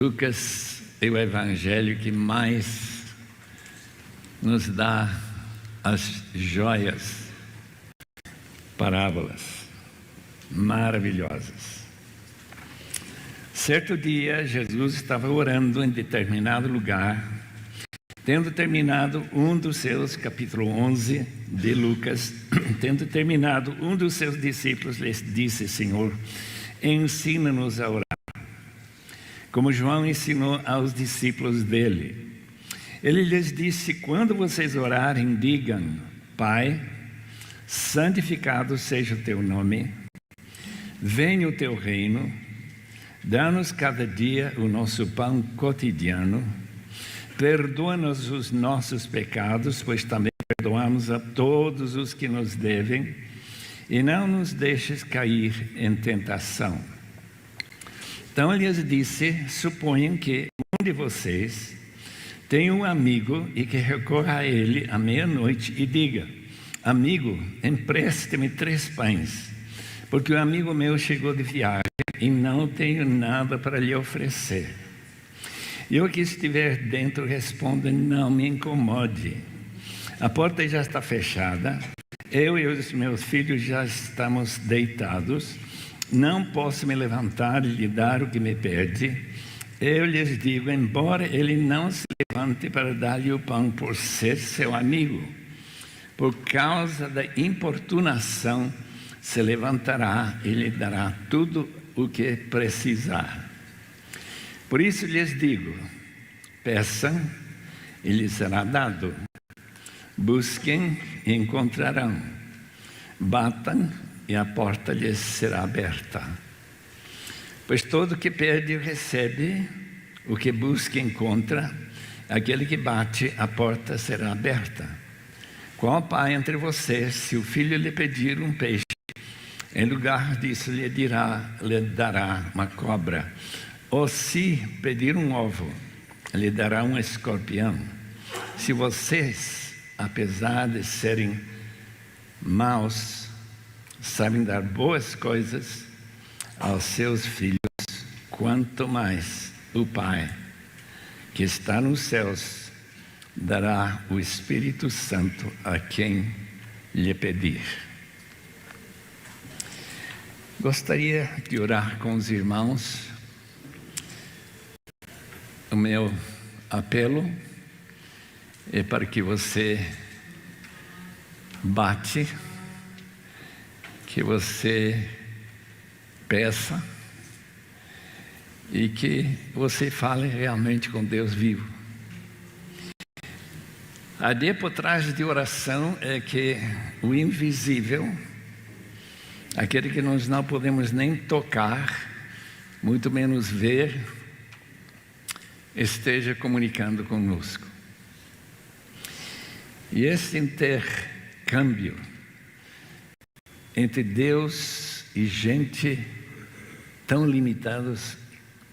Lucas é o evangelho que mais nos dá as joias, parábolas maravilhosas. Certo dia, Jesus estava orando em determinado lugar. Tendo terminado um dos seus, capítulo 11 de Lucas, tendo terminado, um dos seus discípulos lhes disse: Senhor, ensina-nos a orar, como João ensinou aos discípulos dele. Ele lhes disse: quando vocês orarem, digam: Pai, santificado seja o teu nome, venha o teu reino, dá-nos cada dia o nosso pão cotidiano, perdoa-nos os nossos pecados, pois também perdoamos a todos os que nos devem, e não nos deixes cair em tentação. Então ele lhes disse: suponham que um de vocês tem um amigo e que recorra a ele à meia-noite e diga: amigo, empreste-me 3 pães, porque o amigo meu chegou de viagem e não tenho nada para lhe oferecer. E o que estiver dentro responde: não me incomode, a porta já está fechada, eu e os meus filhos já estamos deitados, não posso me levantar e lhe dar o que me pede. Eu lhes digo, embora ele não se levante para dar-lhe o pão por ser seu amigo, por causa da importunação se levantará e lhe dará tudo o que precisar. Por isso lhes digo: peçam e lhes será dado, busquem e encontrarão, batam e a porta lhes será aberta. Pois todo o que pede recebe, o que busca encontra, aquele que bate a porta será aberta. Qual pai entre vocês, se o filho lhe pedir um peixe, em lugar disso lhe dará uma cobra? Ou se pedir um ovo, lhe dará um escorpião? Se vocês, apesar de serem maus, sabem dar boas coisas aos seus filhos, quanto mais o Pai, que está nos céus, dará o Espírito Santo a quem lhe pedir. Gostaria de orar com os irmãos. O meu apelo é para que você bate, que você peça e que você fale realmente com Deus vivo. A ideia por trás de oração é que o invisível, aquele que nós não podemos nem tocar, muito menos ver, esteja comunicando conosco. E esse intercâmbio entre Deus e gente tão limitados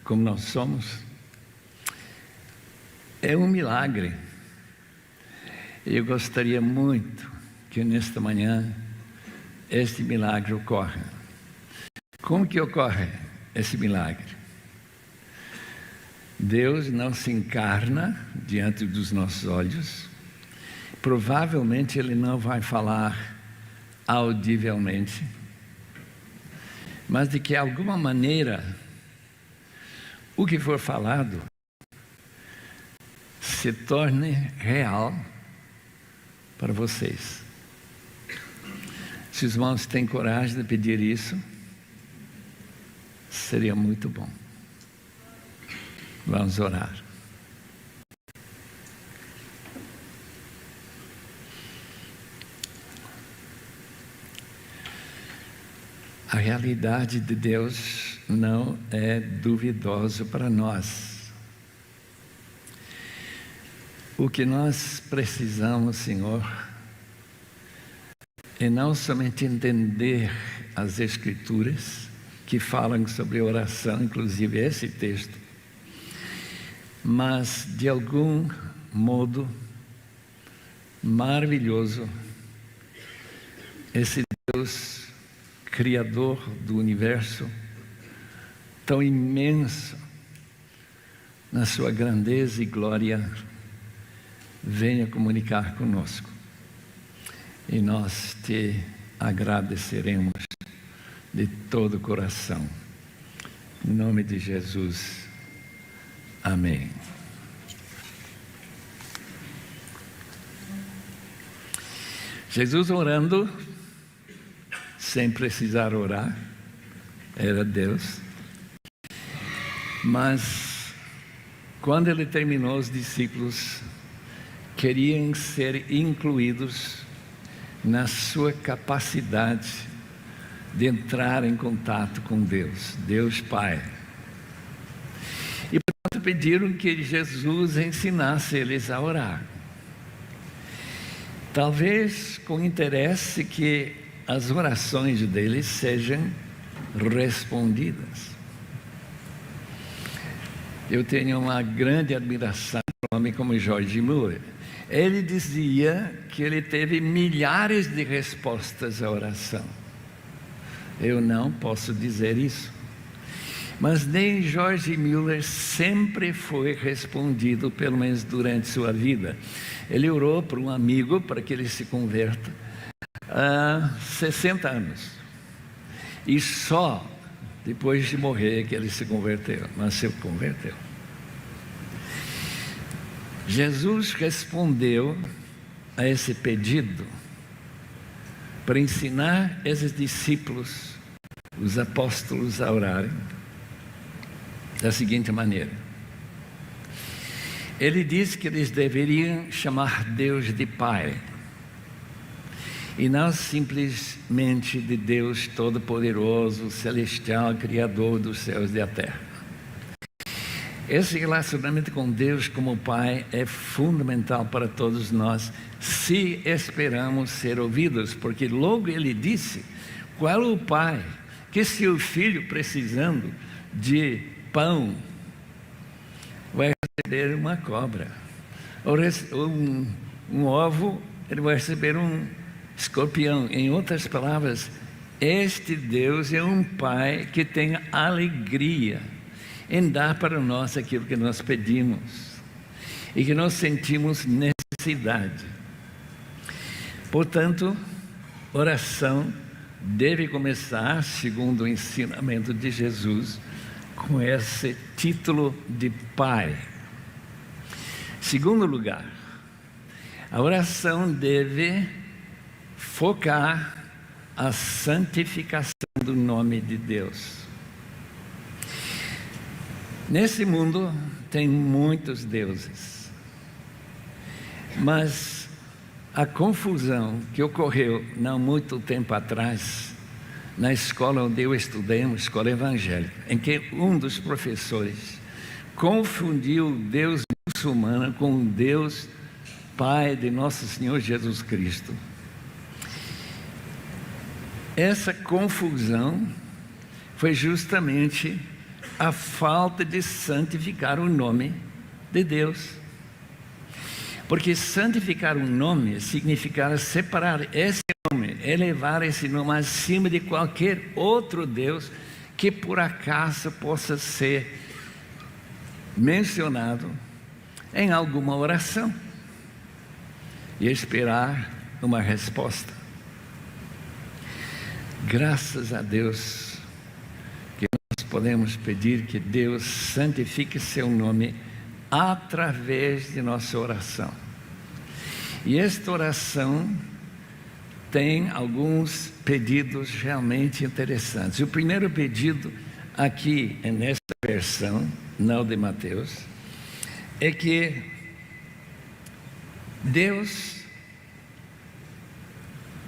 como nós somos é um milagre. Eu gostaria muito que nesta manhã este milagre ocorra. Como que ocorre esse milagre? Deus não se encarna diante dos nossos olhos. Provavelmente Ele não vai falar audivelmente, mas de que alguma maneira o que for falado se torne real para vocês. Se os irmãos têm coragem de pedir isso, seria muito bom. Vamos orar. A realidade de Deus não é duvidosa para nós. O que nós precisamos, Senhor, é não somente entender as Escrituras que falam sobre oração, inclusive esse texto, mas de algum modo maravilhoso, esse Deus Criador do universo tão imenso, na sua grandeza e glória, venha comunicar conosco. E nós te agradeceremos de todo o coração. Em nome de Jesus. Amém. Jesus orando, sem precisar orar, era Deus. Mas, quando ele terminou, os discípulos queriam ser incluídos na sua capacidade de entrar em contato com Deus, Deus Pai. E, portanto, pediram que Jesus ensinasse eles a orar. Talvez com interesse que as orações deles sejam respondidas. Eu tenho uma grande admiração por um homem como George Muller. Ele dizia que ele teve milhares de respostas à oração. Eu não posso dizer isso. Mas nem George Muller sempre foi respondido, pelo menos durante sua vida. Ele orou para um amigo para que ele se converta há 60 anos. E só depois de morrer que ele se converteu, mas se converteu. Jesus respondeu a esse pedido para ensinar esses discípulos, os apóstolos, a orarem da seguinte maneira. Ele disse que eles deveriam chamar Deus de Pai, e não simplesmente de Deus Todo-Poderoso, Celestial, Criador dos céus e da terra. Esse relacionamento com Deus como Pai é fundamental para todos nós, se esperamos ser ouvidos, porque logo ele disse: qual é o pai que seu filho precisando de pão vai receber uma cobra, ou um ovo, ele vai receber um escorpião? Em outras palavras, este Deus é um pai que tem alegria em dar para nós aquilo que nós pedimos e que nós sentimos necessidade. Portanto, oração deve começar, segundo o ensinamento de Jesus, com esse título de Pai. Segundo lugar, a oração deve focar a santificação do nome de Deus. Nesse mundo tem muitos deuses, mas a confusão que ocorreu não muito tempo atrás, na escola onde eu estudei, uma escola evangélica, em que um dos professores confundiu o Deus muçulmano com o Deus Pai de nosso Senhor Jesus Cristo. Essa confusão foi justamente a falta de santificar o nome de Deus. Porque santificar um nome significa separar esse nome, elevar esse nome acima de qualquer outro Deus que por acaso possa ser mencionado em alguma oração e esperar uma resposta. Graças a Deus que nós podemos pedir que Deus santifique seu nome através de nossa oração. E esta oração tem alguns pedidos realmente interessantes. O primeiro pedido aqui nesta versão, não de Mateus, é que Deus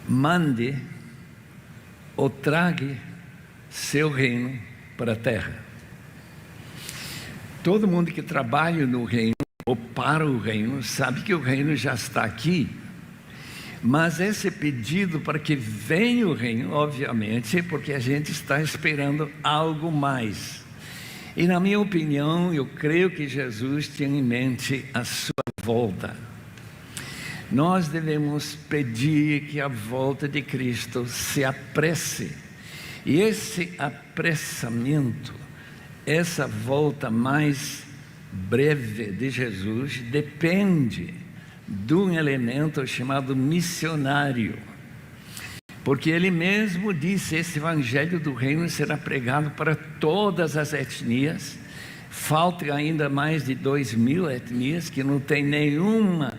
mande ou traga seu reino para a terra. Todo mundo que trabalha no reino ou para o reino sabe que o reino já está aqui, mas esse pedido para que venha o reino, obviamente, é porque a gente está esperando algo mais. E na minha opinião, eu creio que Jesus tinha em mente a sua volta. Nós devemos pedir que a volta de Cristo se apresse. E esse apressamento, essa volta mais breve de Jesus depende de um elemento chamado missionário. Porque ele mesmo disse: esse evangelho do reino será pregado para todas as etnias. Falta ainda mais de 2.000 etnias que não tem nenhuma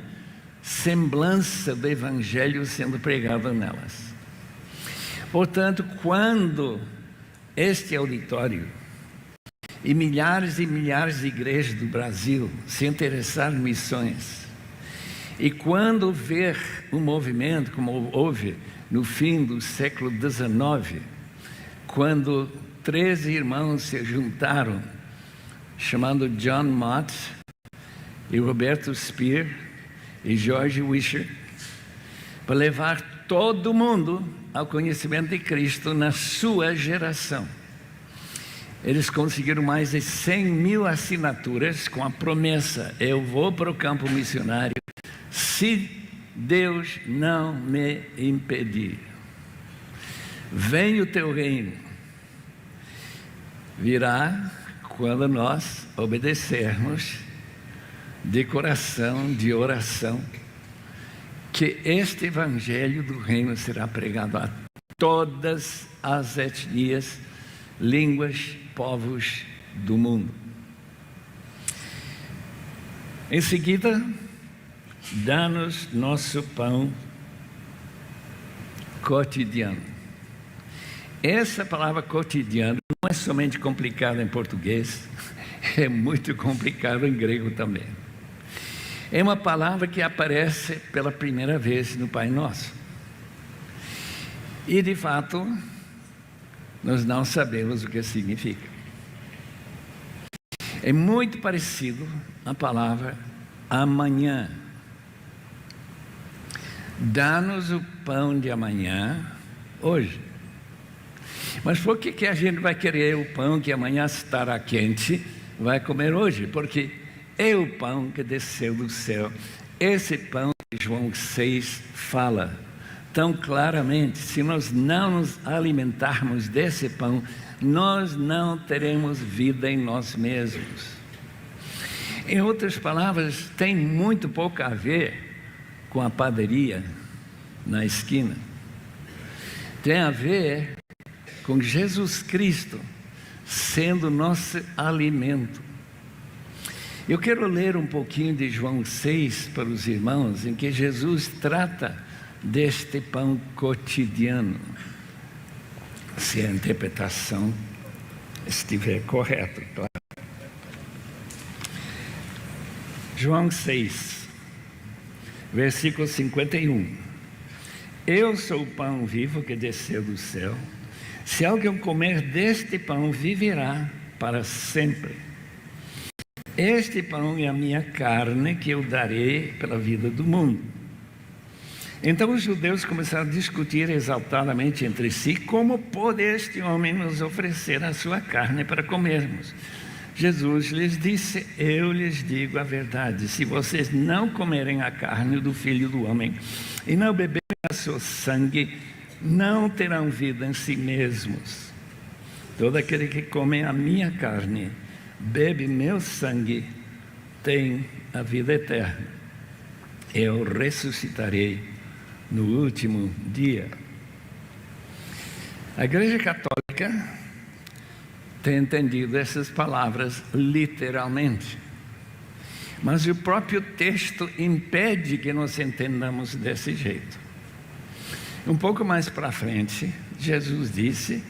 semblança do evangelho sendo pregado nelas. Portanto, quando este auditório e milhares de igrejas do Brasil se interessarem em missões, e quando ver um movimento como houve no fim do século XIX, quando 13 irmãos se juntaram, chamando John Mott e Roberto Spear e George Wisher, para levar todo mundo ao conhecimento de Cristo na sua geração. Eles conseguiram mais de 100.000 assinaturas com a promessa: eu vou para o campo missionário se Deus não me impedir. Venha o teu reino. Virá quando nós obedecermos de coração, de oração, que este evangelho do reino será pregado a todas as etnias, línguas, povos do mundo. Em seguida, dá-nos nosso pão cotidiano. Essa palavra cotidiano não é somente complicada em português, é muito complicada em grego também. É uma palavra que aparece pela primeira vez no Pai Nosso. E de fato, nós não sabemos o que significa. É muito parecido à palavra amanhã. Dá-nos o pão de amanhã hoje. Mas por que a gente vai querer o pão que amanhã estará quente, vai comer hoje? Porque é o pão que desceu do céu. Esse pão que João 6 fala tão claramente. Se nós não nos alimentarmos desse pão, nós não teremos vida em nós mesmos. Em outras palavras, tem muito pouco a ver com a padaria na esquina. Tem a ver com Jesus Cristo sendo nosso alimento. Eu quero ler um pouquinho de João 6 para os irmãos, em que Jesus trata deste pão cotidiano, se a interpretação estiver correta, claro. João 6, versículo 51. Eu sou o pão vivo que desceu do céu. Se alguém comer deste pão, viverá para sempre. Este pão é a minha carne que eu darei pela vida do mundo. Então os judeus começaram a discutir exaltadamente entre si: como pode este homem nos oferecer a sua carne para comermos? Jesus lhes disse: eu lhes digo a verdade, se vocês não comerem a carne do Filho do Homem e não beberem o seu sangue, não terão vida em si mesmos. Todo aquele que come a minha carne, bebe meu sangue, tem a vida eterna. Eu ressuscitarei no último dia. A Igreja Católica tem entendido essas palavras literalmente, mas o próprio texto impede que nós entendamos desse jeito. Um pouco mais para frente, Jesus disse: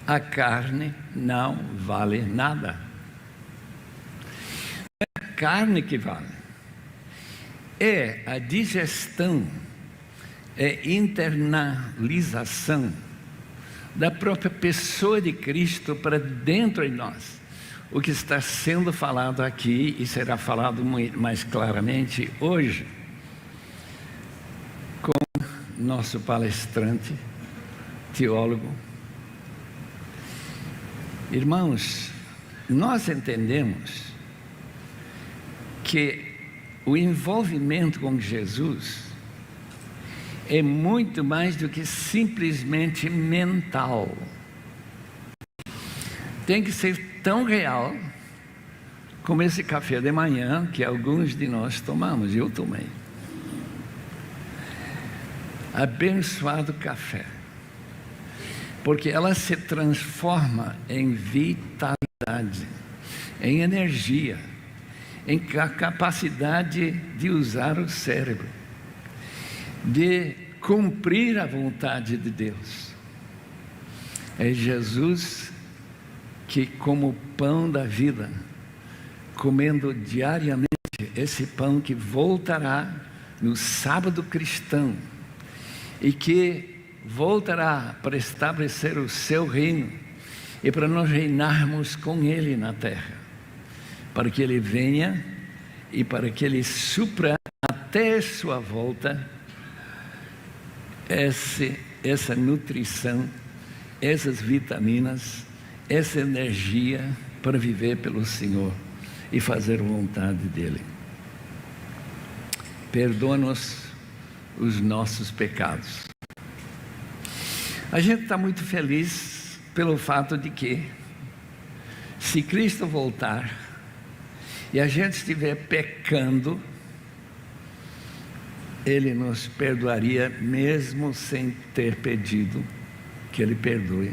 a carne não vale nada. Não é a carne que vale, é a digestão, é internalização da própria pessoa de Cristo para dentro de nós. O que está sendo falado aqui e será falado muito mais claramente hoje com nosso palestrante, teólogo. Irmãos, nós entendemos que o envolvimento com Jesus é muito mais do que simplesmente mental. Tem que ser tão real como esse café de manhã que alguns de nós tomamos, eu tomei. Abençoado café, porque ela se transforma em vitalidade, em energia, em capacidade de usar o cérebro, de cumprir a vontade de Deus. É Jesus que, como pão da vida, comendo diariamente esse pão que voltará no sábado cristão e que voltará para estabelecer o seu reino e para nós reinarmos com Ele na terra, para que Ele venha e para que Ele supra até sua volta essa nutrição, essas vitaminas, essa energia para viver pelo Senhor e fazer a vontade dEle. Perdoa-nos os nossos pecados. A gente está muito feliz pelo fato de que, se Cristo voltar e a gente estiver pecando, Ele nos perdoaria mesmo sem ter pedido que Ele perdoe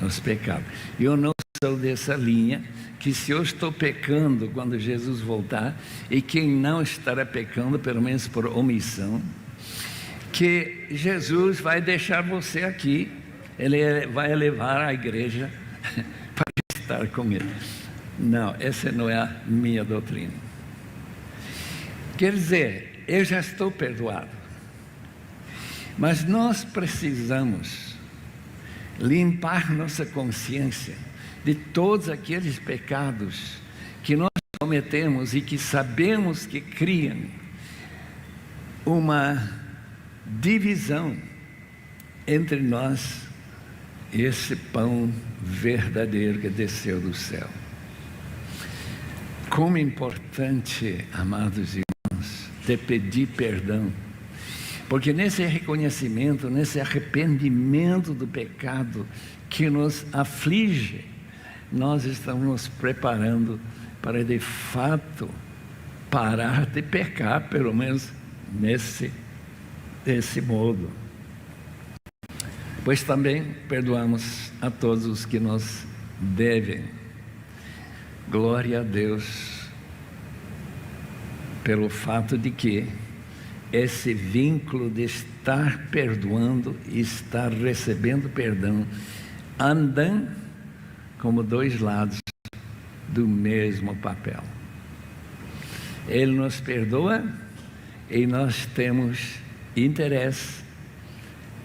os pecados. Eu não sou dessa linha, que se eu estou pecando quando Jesus voltar, e quem não estará pecando, pelo menos por omissão, que Jesus vai deixar você aqui, Ele vai levar a igreja para estar com Ele. Não, essa não é a minha doutrina. Quer dizer, eu já estou perdoado, mas nós precisamos limpar nossa consciência de todos aqueles pecados que nós cometemos e que sabemos que criam uma divisão entre nós e esse pão verdadeiro que desceu do céu. Como é importante, amados irmãos, de pedir perdão, porque nesse reconhecimento, nesse arrependimento do pecado que nos aflige, nós estamos nos preparando para de fato parar de pecar, pelo menos desse modo. Pois também perdoamos a todos os que nos devem. Glória a Deus pelo fato de que esse vínculo de estar perdoando e estar recebendo perdão andam como dois lados do mesmo papel. Ele nos perdoa e nós temos interesse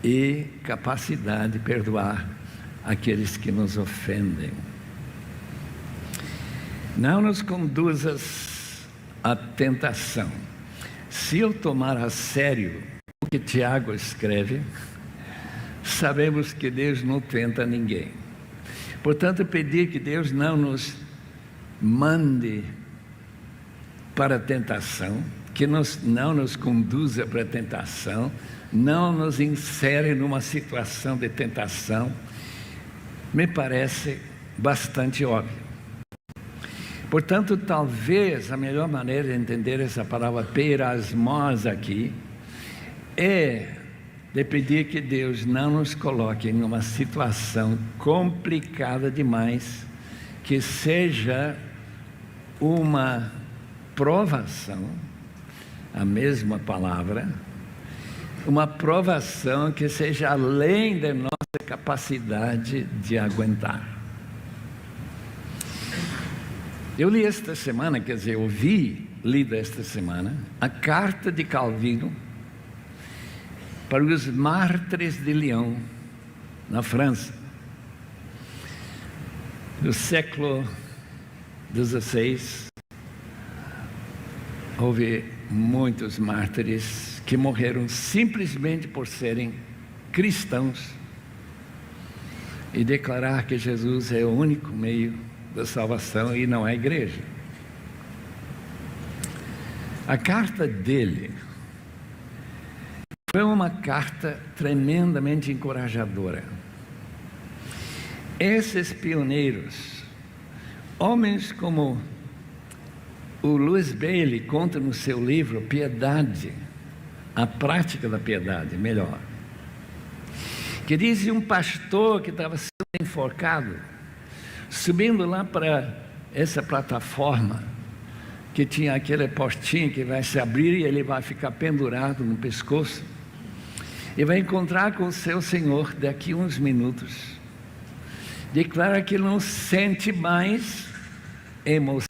e capacidade de perdoar aqueles que nos ofendem. Não nos conduzas à tentação. Se eu tomar a sério o que Tiago escreve, sabemos que Deus não tenta ninguém. Portanto, pedir que Deus não nos mande para a tentação, que não nos conduza para a tentação, não nos insere numa situação de tentação, me parece bastante óbvio. Portanto, talvez a melhor maneira de entender essa palavra peirasmos aqui é de pedir que Deus não nos coloque em uma situação complicada demais, que seja uma provação, a mesma palavra, uma provação que seja além da nossa capacidade de aguentar. Eu li esta semana, quer dizer, lido esta semana, a carta de Calvino para os mártires de Lyon, na França, no século XVI. Houve muitos mártires que morreram simplesmente por serem cristãos e declarar que Jesus é o único meio da salvação e não a igreja. A carta dele foi uma carta tremendamente encorajadora. Esses pioneiros, homens como O Louis Bailey conta no seu livro Piedade, a prática da piedade, melhor, que diz de um pastor que estava sendo enforcado, subindo lá para essa plataforma, que tinha aquele portinho que vai se abrir e ele vai ficar pendurado no pescoço, e vai encontrar com o seu Senhor daqui a uns minutos. Declara que não sente mais emoção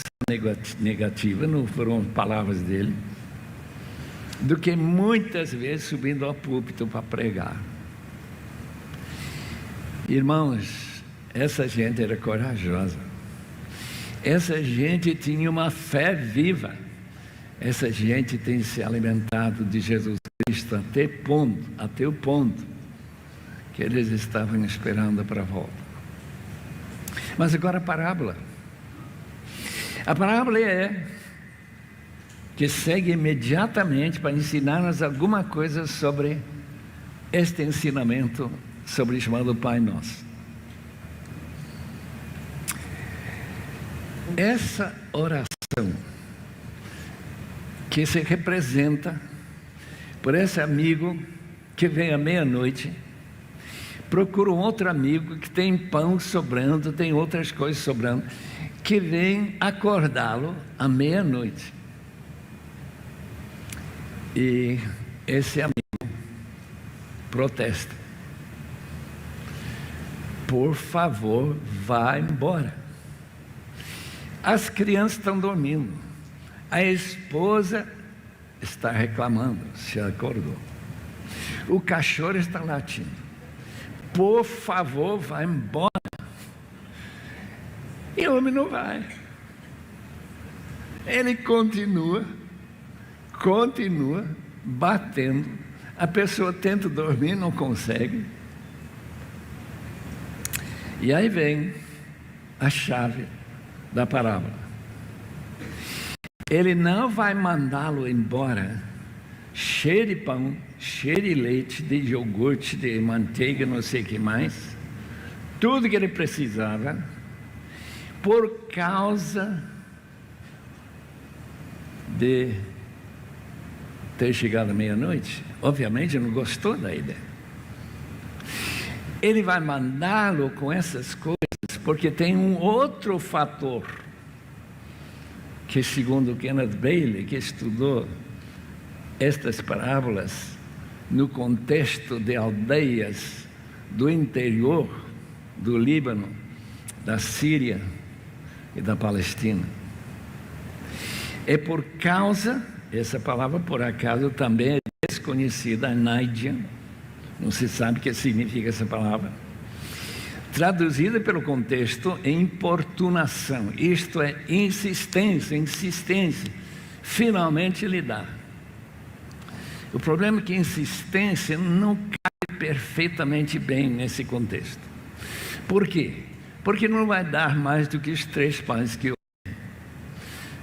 negativa, não foram palavras dele, do que muitas vezes subindo ao púlpito para pregar. Irmãos, essa gente era corajosa, essa gente tinha uma fé viva, essa gente tem se alimentado de Jesus Cristo até o ponto que eles estavam esperando para a volta. Mas agora a parábola é que segue imediatamente para ensinar-nos alguma coisa sobre este ensinamento sobre o chamado Pai Nosso. Essa oração que se representa por esse amigo que vem à meia-noite, procura um outro amigo que tem pão sobrando, tem outras coisas sobrando, que vem acordá-lo à meia-noite. E esse amigo protesta: por favor, vá embora. As crianças estão dormindo, a esposa está reclamando, se acordou, o cachorro está latindo, por favor, vá embora. E o homem não vai. Ele continua batendo. A pessoa tenta dormir, não consegue. E aí vem a chave da parábola. Ele não vai mandá-lo embora cheio de pão, cheio de leite, de iogurte, de manteiga, não sei o que mais, tudo que ele precisava, por causa de ter chegado à meia-noite. Obviamente não gostou da ideia. Ele vai mandá-lo com essas coisas porque tem um outro fator que, segundo Kenneth Bailey, que estudou estas parábolas no contexto de aldeias do interior do Líbano, da Síria e da Palestina. É por causa, essa palavra por acaso também é desconhecida, Naidia, não se sabe o que significa essa palavra, traduzida pelo contexto em importunação, isto é, insistência, finalmente lhe dá. O problema é que insistência não cai perfeitamente bem nesse contexto. Por quê? Porque não vai dar mais do que os 3 pães que eu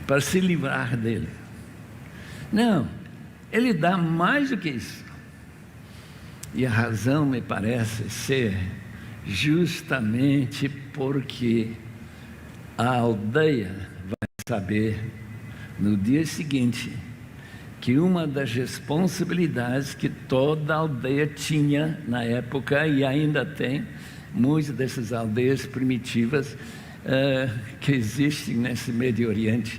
para se livrar dele. Não, ele dá mais do que isso. E a razão me parece ser justamente porque a aldeia vai saber no dia seguinte que uma das responsabilidades que toda aldeia tinha na época e ainda tem, muitas dessas aldeias primitivas que existem nesse Médio Oriente,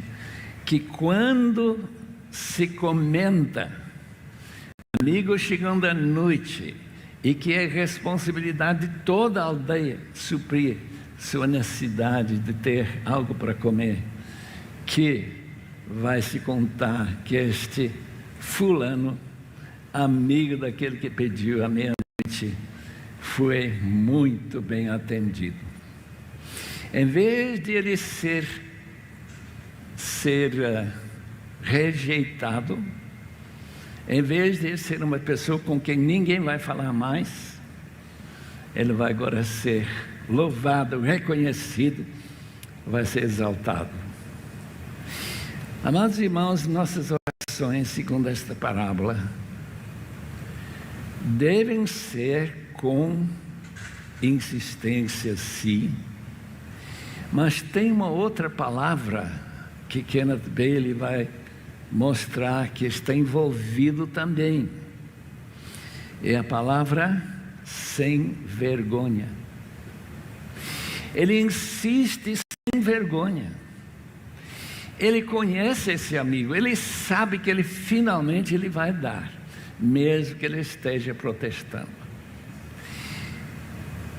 que quando se comenta amigo chegando à noite e que é responsabilidade de toda a aldeia suprir sua necessidade de ter algo para comer, que vai se contar que este fulano, amigo daquele que pediu à meia-noite, foi muito bem atendido. Em vez de ele ser rejeitado, em vez de ele ser uma pessoa com quem ninguém vai falar mais, ele vai agora ser louvado, reconhecido, vai ser exaltado. Amados irmãos, nossas orações, segundo esta parábola, devem ser com insistência, sim, mas tem uma outra palavra que Kenneth Bailey vai mostrar que está envolvido também. É a palavra sem vergonha. Ele insiste sem vergonha. Ele conhece esse amigo, ele sabe que ele finalmente ele vai dar, mesmo que ele esteja protestando.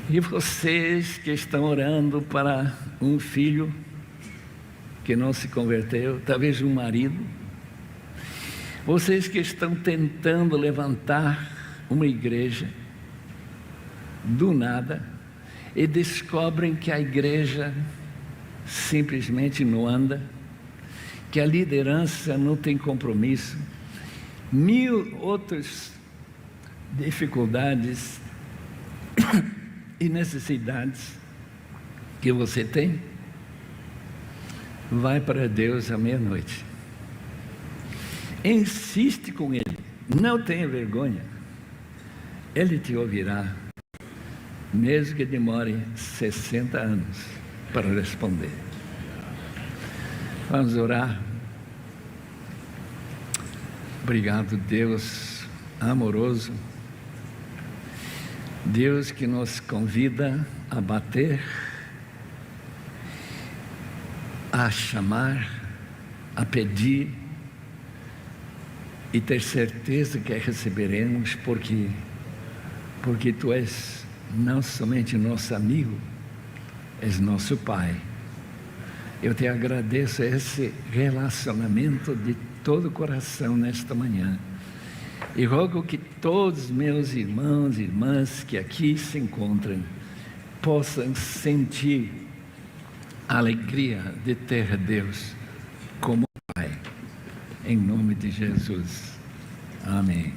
E vocês que estão orando para um filho que não se converteu, talvez um marido, vocês que estão tentando levantar uma igreja do nada e descobrem que a igreja simplesmente não anda, que a liderança não tem compromisso, mil outras dificuldades e necessidades que você tem, vai para Deus à meia-noite. Insiste com Ele, não tenha vergonha. Ele te ouvirá, mesmo que demore 60 anos para responder. Vamos orar. Obrigado, Deus amoroso, Deus que nos convida a bater, a chamar, a pedir e ter certeza que receberemos, porque Tu és não somente nosso amigo, és nosso Pai. Eu te agradeço esse relacionamento de todo o coração nesta manhã. E rogo que todos meus irmãos e irmãs que aqui se encontram possam sentir a alegria de ter Deus como Pai. Em nome de Jesus. Amém.